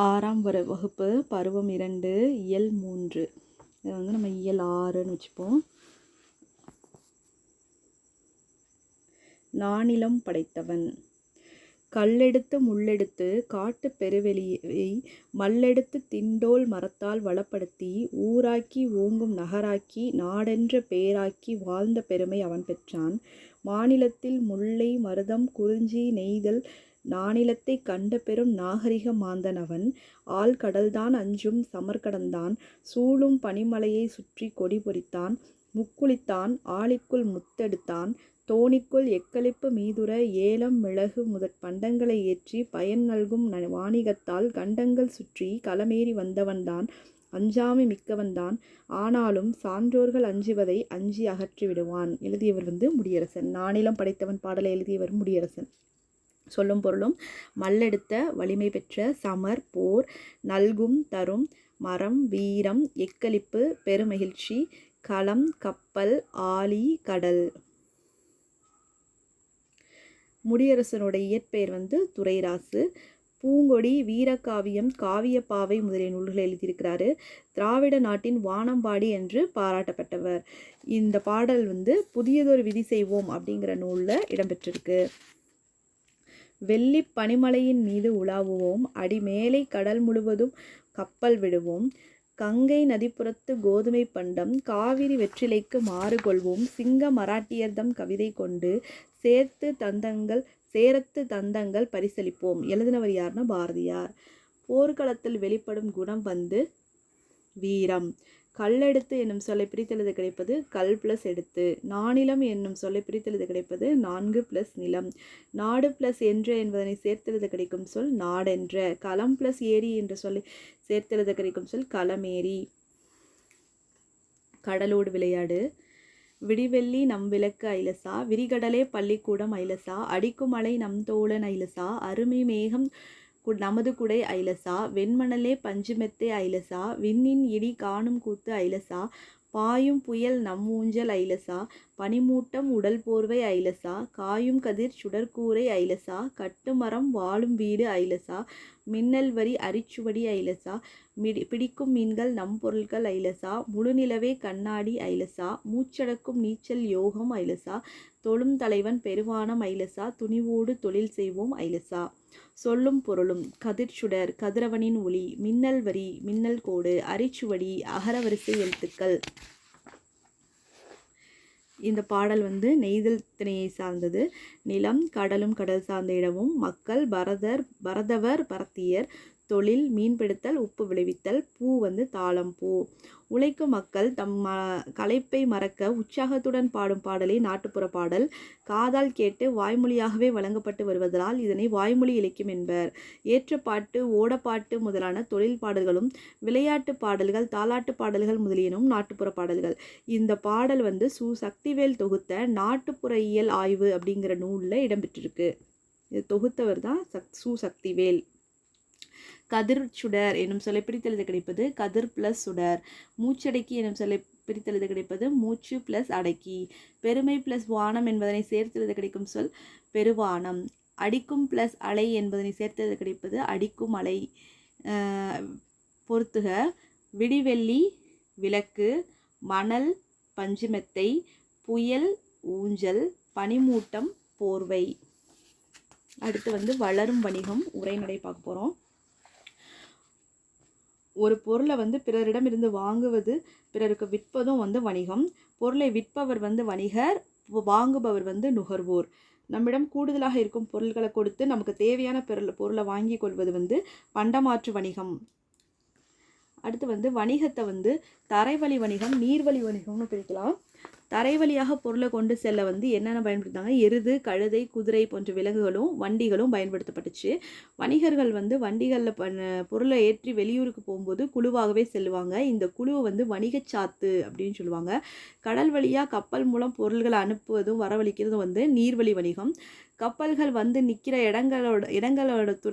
ஆறாம் வகுப்பு பருவம் 2 இயல் 3. இதை வந்து நம்ம இயல் 6ன்னு வச்சுப்போம். நானிலம் படைத்தவன். கல்லெடுத்து முள்ளெடுத்து காட்டு பெருவெளியை மல்லெடுத்து திண்டோல் மரத்தால் வளப்படுத்தி ஊராக்கி ஓங்கும் நகராக்கி நாடென்ற பேராக்கி வாழ்ந்த பெருமை அவன் பெற்றான். மாநிலத்தில் முல்லை மருதம் குறிஞ்சி நெய்தல் நானிலத்தை கண்ட பெரும் நாகரிக மாந்தன் அவன். ஆழ்கடல்தான் அஞ்சும் சமர்கடந்தான் சூழும் பனிமலையை சுற்றி கொடி பொறித்தான். முக்குளித்தான் ஆழிக்குள் முத்தெடுத்தான் தோணிக்குள் எக்களிப்பு மீதுற ஏலம் மிளகு முதற் பண்டங்களை ஏற்றி பயன் நல்கும் வாணிகத்தால் கண்டங்கள் சுற்றி களமேறி வந்தவன்தான். அஞ்சாமை மிக்கவன்தான். ஆனாலும் சான்றோர்கள் அஞ்சுவதை அஞ்சி அகற்றி விடுவான். எழுதியவர் முடியரசன். நானிலம் படைத்தவன் பாடலை எழுதியவர் முடியரசன். சொல்லும் பொருளும்: மல்லெடுத்த வலிமை பெற்ற சமர் போர் நல்கும் தரும் மரம் வீரம் எக்களிப்பு பெருமகிழ்ச்சி களம் கப்பல் ஆழி கடல். முடியரசனுடைய இயற்பெயர் துரைராசு. பூங்கொடி வீரகாவியம் காவியப்பாவை முதலிய நூல்களை எழுதியிருக்கிறாரு. திராவிட நாட்டின் வானம்பாடி என்று பாராட்டப்பட்டவர். இந்த பாடல் புதியதொரு விதி செய்வோம் அப்படிங்கிற நூலில் இடம்பெற்றிருக்கு. வெள்ளி பனிமலையின் மீது உலாவுவோம் அடிமேலை கடல் முழுவதும் கப்பல் விடுவோம் கங்கை நதிப்புறத்து கோதுமை பண்டம் காவிரி வெற்றிலைக்கு மாறு கொள்வோம் சிங்க மராட்டியர்தம் கவிதை கொண்டு சேரத்து தந்தங்கள் பரிசளிப்போம். எழுதினவர் யாருன்னா பாரதியார். போர்க்களத்தில் வெளிப்படும் குணம் வீரம். கல்லெடுத்து என்னும் சொல்லை பிரித்தெழுத கிடைப்பது கல் பிளஸ் எடுத்து. நானிலம் என்னும் சொல்லை பிரித்தெழுத கிடைப்பது 4 பிளஸ் நிலம். நாடு பிளஸ் என்ற என்பதனை சேர்த்தெழுத கிடைக்கும் சொல் நாடென்ற. களம் பிளஸ் ஏரி என்ற சொல்லை சேர்த்தெழுத கிடைக்கும் சொல் களமேரி. கடலோடு விளையாடு. விடிவெள்ளி நம் விளக்கு ஐலசா விரிகடலே பள்ளிக்கூடம் ஐலசா அடிக்கும் மலை நம் தோழன் ஐலசா அருமை மேகம் நமது குடை ஐலசா வெண்மணலே பஞ்சுமெத்தை ஐலசா விண்ணின் இடி காணும் கூத்து ஐலசா பாயும் புயல் நம் ஊஞ்சல் ஐலசா பனிமூட்டம் உடல் போர்வை ஐலசா காயும் கதிர் சுடற்கூரை ஐலசா கட்டுமரம் வாழும் வீடு ஐலசா மின்னல் வரி அரிச்சுவடி ஐலசா பிடிக்கும் மீன்கள் நம் பொருட்கள் ஐலசா முழுநிலவே கண்ணாடி ஐலசா மூச்சடக்கும் நீச்சல் யோகம் ஐலசா தொழும் தலைவன் பெருவானம் ஐலசா துணிவோடு தொழில் செய்வோம் ஐலசா. சொல்லும் பொருளும்: கதிர்ச்சுடர் கதிரவனின் ஒளி மின்னல் வரி மின்னல் கோடு அரிச்சுவடி அகரவரிசை எழுத்துக்கள். இந்த பாடல் நெய்தல் திணையை சார்ந்தது. நிலம் கடலும் கடல் சார்ந்த இடமும் மக்கள் பரதவர் பரத்தியர் தொழில் மீன்பிடித்தல் உப்பு விளைவித்தல் பூ தாளம் பூ. உழைக்கும் மக்கள் தம் களைப்பை மறக்க உற்சாகத்துடன் பாடும் பாடலே நாட்டுப்புற பாடல். காதால் கேட்டு வாய்மொழியாகவே வழங்கப்பட்டு வருவதால் இதனை வாய்மொழி இலக்கியம் என்பர். ஏற்றப்பாட்டு ஓடப்பாட்டு முதலான தொழில் பாடல்களும் விளையாட்டு பாடல்கள் தாலாட்டு பாடல்கள் முதலியனும் நாட்டுப்புற பாடல்கள். இந்த பாடல் சு சக்திவேல் தொகுத்த நாட்டுப்புற இயல் ஆய்வு அப்படிங்கிற நூலில் இடம்பெற்றிருக்கு. இது தொகுத்தவர் தான் சு சக்திவேல். கதிர் சுடர் என்னும் சொல்லை பிரித்தெழுத கிடைப்பது கதிர் பிளஸ் சுடர். மூச்சடக்கி என்னும் சொல்லை பிரித்தெழுத கிடைப்பது மூச்சு பிளஸ் அடக்கி. பெருமை பிளஸ் வானம் என்பதனை சேர்த்தெழுத கிடைக்கும் சொல் பெருவானம். அடிக்கும் பிளஸ் அலை என்பதனை சேர்த்தெழுத கிடைப்பது அடிக்கும் அலை. பொறுத்துக: விடிவெள்ளி விளக்கு மணல் பஞ்சுமெத்தை புயல் ஊஞ்சல் பனிமூட்டம் போர்வை. அடுத்து வளரும் வணிகம் உரைநடை பார்க்க போகிறோம். ஒரு பொருளை பிறரிடமிருந்து வாங்குவது பிறருக்கு விற்பதும் வணிகம். பொருளை விற்பவர் வணிகர், வாங்குபவர் நுகர்வோர். நம்மிடம் கூடுதலாக இருக்கும் பொருட்களை கொடுத்து நமக்கு தேவையான பொருளை வாங்கி கொள்வது பண்டமாற்று வணிகம். அடுத்து வணிகத்தை தரைவழி வணிகம் நீர்வழி வணிகம்னு பிரிக்கலாம். தரைவழியாக பொருளை கொண்டு செல்ல என்னென்ன பயன்படுத்தாங்க? எருது கழுதை குதிரை போன்ற விலங்குகளும் வண்டிகளும் பயன்படுத்தப்பட்டுச்சு. வணிகர்கள் வண்டிகளில் பொருளை ஏற்றி வெளியூருக்கு போகும்போது குழுவாகவே செல்லுவாங்க. இந்த குழுவை வணிகச்சாத்து அப்படின்னு சொல்லுவாங்க. கடல் வழியாக கப்பல் மூலம் பொருள்களை அனுப்புவதும் வரவழைக்கிறதும் நீர்வழி வணிகம். கப்பல்கள் நிற்கிற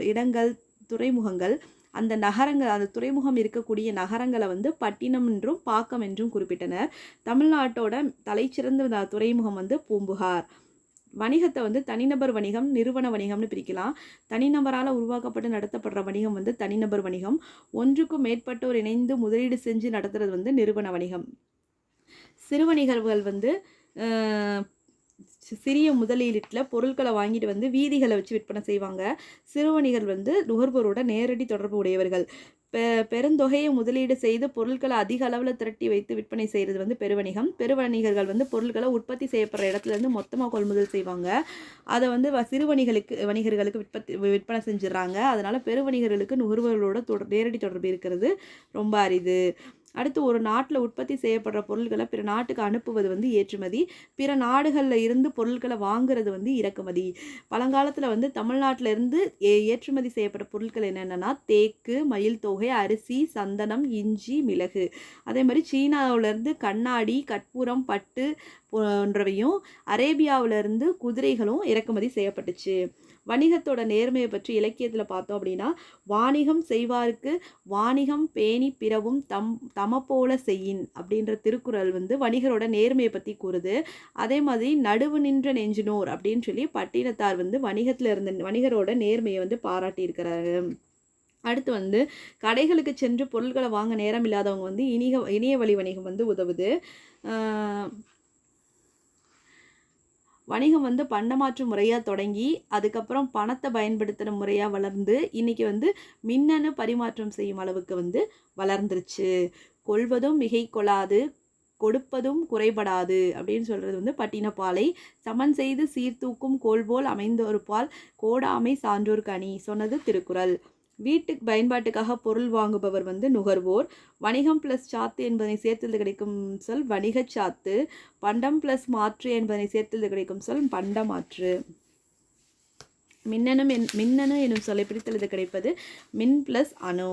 இடங்கள் துறைமுகங்கள். அந்த நகரங்கள் அந்த துறைமுகம் இருக்கக்கூடிய நகரங்களை பட்டினம் என்றும் பாக்கம் என்றும் குறிப்பிட்டனர். தமிழ்நாட்டோட தலைச்சிறந்த துறைமுகம் பூம்புகார். வணிகத்தை வந்து தனிநபர் வணிகம், நிறுவன வணிகம்னு பிரிக்கலாம். தனிநபரால் உருவாக்கப்பட்டு நடத்தப்படுற வணிகம் வந்து தனிநபர் வணிகம். ஒன்றுக்கும் மேற்பட்டோர் இணைந்து முதலீடு செஞ்சு நடத்துறது வந்து நிறுவன வணிகம். சிறு வணிகர்கள் வந்து சிறிய முதலீட்டில் பொருட்களை வாங்கிட்டு வந்து வீதிகளை வச்சு விற்பனை செய்வாங்க. சிறு வணிகர் வந்து நுகர்வோரோட நேரடி தொடர்பு உடையவர்கள். பெருந்தொகையை முதலீடு செய்து பொருட்களை அதிக அளவில் திரட்டி வைத்து விற்பனை செய்கிறது வந்து பெருவணிகம். பெருவணிகர்கள் வந்து பொருட்களை உற்பத்தி செய்யப்படுற இடத்துலேருந்து மொத்தமாக கொள்முதல் செய்வாங்க. அதை வந்து சிறு வணிகர்களுக்கு விற்பனை செஞ்சிடறாங்க. அதனால் பெருவணிகர்களுக்கு நுகர்வோர்களோட நேரடி தொடர்பு இருக்கிறது ரொம்ப அரிது. அடுத்து, ஒரு நாட்டில் உற்பத்தி செய்யப்படுற பொருட்களை பிற நாட்டுக்கு அனுப்புவது வந்து ஏற்றுமதி. பிற நாடுகளில் இருந்து பொருட்களை வாங்குறது வந்து இறக்குமதி. பழங்காலத்தில் வந்து தமிழ்நாட்டில் இருந்து ஏற்றுமதி செய்யப்பட்ட பொருட்கள் என்னென்னா தேக்கு, மயில் தொகை, அரிசி, சந்தனம், இஞ்சி, மிளகு. அதே மாதிரி சீனாவிலேருந்து கண்ணாடி, கற்பூரம், பட்டு போன்றவையும், அரேபியாவிலேருந்து குதிரைகளும் இறக்குமதி செய்யப்பட்டுச்சு. வணிகத்தோட நேர்மையை பற்றி இலக்கியத்தில் பார்த்தோம் அப்படின்னா, வாணிகம் செய்வாருக்கு வாணிகம் பேணி பிறவும் தமப்போல செய்யின் அப்படின்ற திருக்குறள் வந்து வணிகரோட நேர்மையை பற்றி கூறுது. அதே மாதிரி நடுவு நின்ற நெஞ்சினோர் அப்படின்னு சொல்லி பட்டினத்தார் வந்து வணிகத்தில் இருந்த வணிகரோட நேர்மையை வந்து பாராட்டியிருக்கிறாரு. அடுத்து வந்து கடைகளுக்கு சென்று பொருட்களை வாங்க நேரம் இல்லாதவங்க வந்து இணைய வழி வணிகம் வந்து உதவுது. வணிகம் வந்து பண்டமாற்று முறையாக தொடங்கி அதுக்கப்புறம் பணத்தை பயன்படுத்துகிற முறையாக வளர்ந்து இன்றைக்கி வந்து மின்னணு பரிமாற்றம் செய்யும் அளவுக்கு வந்து வளர்ந்துருச்சு. கொள்வதும் மிகை கொள்ளாது, கொடுப்பதும் குறைபடாது அப்படின்னு சொல்கிறது வந்து பட்டினப்பாலை. சமன் செய்து சீர்தூக்கும் கோல்போல் அமைந்தோர் பால் கோடாமை சான்றோர் கனி சொன்னது திருக்குறள். வீட்டுக்கு பயன்பாட்டுக்காக பொருள் வாங்குபவர் வந்து நுகர்வோர். வணிகம் ப்ளஸ் சாத்து என்பதனை சேர்த்தது கிடைக்கும் சொல் வணிக சாத்து. பண்டம் ப்ளஸ் மாற்று என்பதனை சேர்த்தது கிடைக்கும் சொல் பண்டமாற்று. மின்னணு எனும் சொல்லை பிரித்தெழுத கிடைப்பது மின் ப்ளஸ் அணு.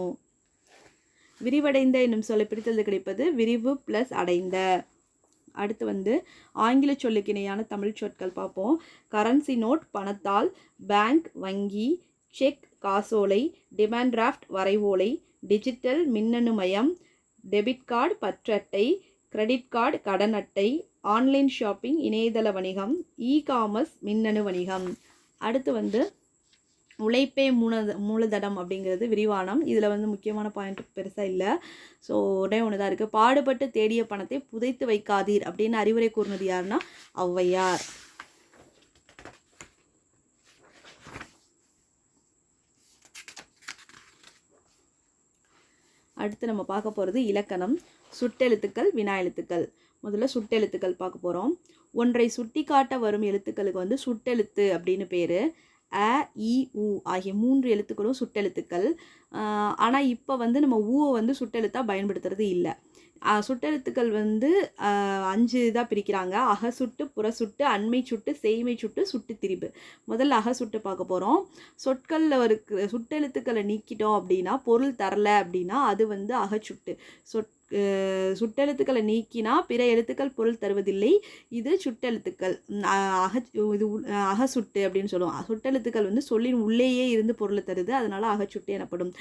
விரிவடைந்த என்னும் சொல்லை பிரித்தெழுத கிடைப்பது விரிவு ப்ளஸ் அடைந்த. அடுத்து வந்து ஆங்கில சொல்லுக்கு இணையான தமிழ் சொற்கள் பார்ப்போம். கரன்சி நோட் பணத்தால், பேங்க் வங்கி, செக் காசோலை, டிமாண்ட் டிராஃப்ட் வரைவோலை, டிஜிட்டல் மின்னணு மயம், டெபிட் கார்டு பற்றட்டை, கிரெடிட் கார்டு கடன் அட்டை, ஆன்லைன் ஷாப்பிங் இணையதள வணிகம், காமர்ஸ் மின்னணு வணிகம். அடுத்து வந்து உழைப்பே மூலதனம் அப்படிங்கிறது விரிவானம். இதில் வந்து முக்கியமான பாயிண்ட் பெருசாக இல்லை. ஸோ ஒரே ஒன்று தான் இருக்குது. பாடுபட்டு தேடிய பணத்தை புதைத்து வைக்காதீர் அப்படின்னு அறிவுரை கூறினது யாருன்னா ஔவையார். அடுத்து நம்ம பார்க்க போகிறது இலக்கணம், சுட்டெழுத்துக்கள், வினா எழுத்துக்கள். முதல்ல சுட்டெழுத்துக்கள் பார்க்க போகிறோம். ஒன்றை சுட்டி காட்ட வரும் எழுத்துக்களுக்கு வந்து சுட்டெழுத்து அப்படின்னு பேர். அ, இ, உ ஆகிய 3 எழுத்துக்களும் சுட்டெழுத்துக்கள். ஆனால் இப்போ வந்து நம்ம ஊவை வந்து சுட்டெழுத்தாக பயன்படுத்துறது இல்லை. சுட்டெழுத்துக்கள் வந்து 5 இதாக பிரிக்கிறாங்க. அகசுட்டு, புறசுட்டு, அண்மை சுட்டு, செய்மை சுட்டு, சுட்டு திரிபு. முதல்ல அகசுட்டு பார்க்க போகிறோம். சொற்களில் ஒரு சுட்டெழுத்துக்களை நீக்கிட்டோம் அப்படின்னா, பொருள் தரல அப்படின்னா அது வந்து அகச்சுட்டு. சுட்டெழுத்துக்களை நீக்கினா பிற எழுத்துக்கள் பொருள் தருவதில்லை. இது சுட்டெழுத்துக்கள். இது அகசுட்டு அப்படின்னு சொல்லுவோம். சுட்டெழுத்துக்கள் வந்து சொல்லின் உள்ளேயே இருந்து பொருளை தருது, அதனால அகச்சுட்டு எனப்படும்.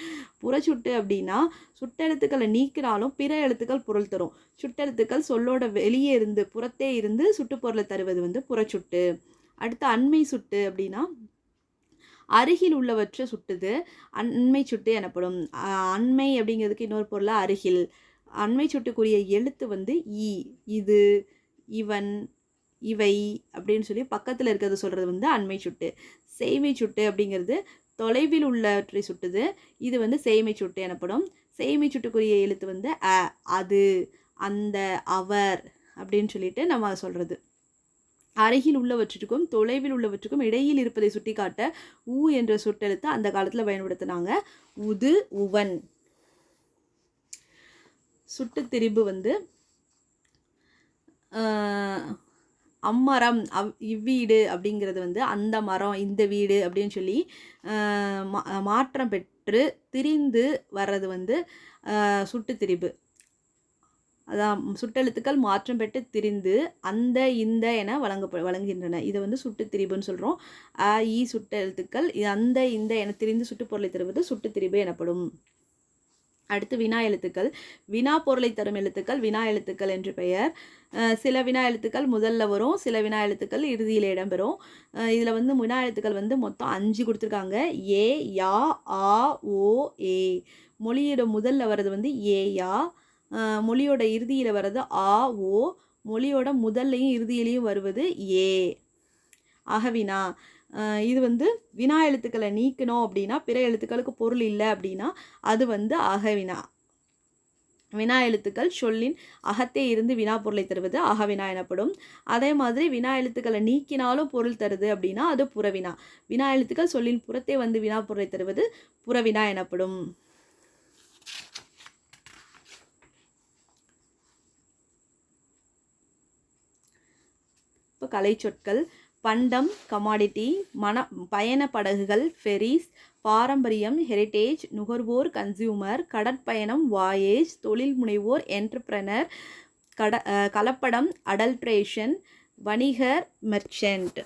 புறச்சுட்டு அப்படின்னா சுட்டெழுத்துக்களை நீக்கினாலும் பிற எழுத்துக்கள் பொருள் தரும். சுட்டெழுத்துக்கள் சொல்லோட வெளியே இருந்து புறத்தே இருந்து சுட்டு பொருளை தருவது வந்து புறச்சுட்டு. அடுத்து அண்மை சுட்டு அப்படின்னா அருகில் உள்ளவற்றை சுட்டுது, அண்மை சுட்டு எனப்படும். அண்மை அப்படிங்கிறதுக்கு இன்னொரு பொருளாக அருகில். அண்மை சுட்டுக்குரிய எழுத்து வந்து ஈ, இது, இவன், இவை அப்படின்னு சொல்லி பக்கத்தில் இருக்கிறது சொல்கிறது வந்து அண்மை சுட்டு. செய்மை சுட்டு அப்படிங்கிறது தொலைவில் உள்ளவற்றை சுட்டுது, இது வந்து செய்மை சுட்டு எனப்படும். செய்மை சுட்டுக்குரிய எழுத்து வந்து அ, அது, அந்த, அவர் அப்படின்னு சொல்லிட்டு நம்ம சொல்கிறது. அருகில் உள்ளவற்றுக்கும் தொலைவில் உள்ளவற்றுக்கும் இடையில் இருப்பதை சுட்டி காட்ட ஊ என்ற சுட்டெழுத்து அந்த காலத்தில் பயன்படுத்தினாங்க. உது, உவன். சுட்டு திரிபு வந்து அம்மரம், இவ்வீடு அப்படிங்கிறது வந்து அந்த மரம், இந்த வீடு அப்படின்னு சொல்லி மாற்றம் பெற்று திரிந்து வர்றது வந்து சுட்டு திரிபு. அதான் சுட்டெழுத்துக்கள் மாற்றம் பெற்று திரிந்து அந்த, இந்த என வழங்குகின்றன. இதை வந்து சுட்டு திரிபுன்னு சொல்கிறோம். அ, இ சுட்டெழுத்துக்கள் அந்த, இந்த என திரிந்து சுட்டுப்பொருளை தருவது சுட்டு திரிபு எனப்படும். அடுத்து வினா எழுத்துக்கள். வினா பொருளை தரும் எழுத்துக்கள் வினா எழுத்துக்கள் என்று பெயர். சில வினா எழுத்துக்கள் முதல்ல வரும், சில வினா எழுத்துக்கள் இறுதியில் இடம்பெறும். இதில் வந்து வினா எழுத்துக்கள் வந்து மொத்தம் 5 கொடுத்துருக்காங்க. ஏ, யா, ஆ, ஓ, ஏ. மொழியோட முதல்ல வர்றது வந்து ஏ, யா. மொழியோட இறுதியில் வர்றது ஆ, ஓ. மொழியோட முதல்லையும் இறுதியிலையும் வருவது ஏ. அகவினா. இது வந்து வினா எழுத்துக்களை நீக்கணும் அப்படின்னா, பிற எழுத்துக்களுக்கு பொருள் இல்லை அப்படின்னா அது வந்து அகவினா. வினா எழுத்துக்கள் சொல்லின் அகத்தே இருந்து வினா பொருளை தருவது அகவினா எனப்படும். அதே மாதிரி வினா எழுத்துக்களை நீக்கினாலும் பொருள் தருது அப்படின்னா அது புறவினா. வினா எழுத்துக்கள் சொல்லின் புறத்தே வந்து வினா பொருளை தருவது புறவினா எனப்படும். இப்போ கலை சொற்கள். பண்டம் கமாடிட்டி, பயண படகுகள் ஃபெரிஸ், பாரம்பரியம் ஹெரிட்டேஜ், நுகர்வோர் கன்சியூமர், கடற்பயணம் வாயேஜ், தொழில் முனைவோர் என்டர்பிரனர், கலப்படம் அடல்ட்ரேஷன், வணிகர் மெர்ச்சன்ட்.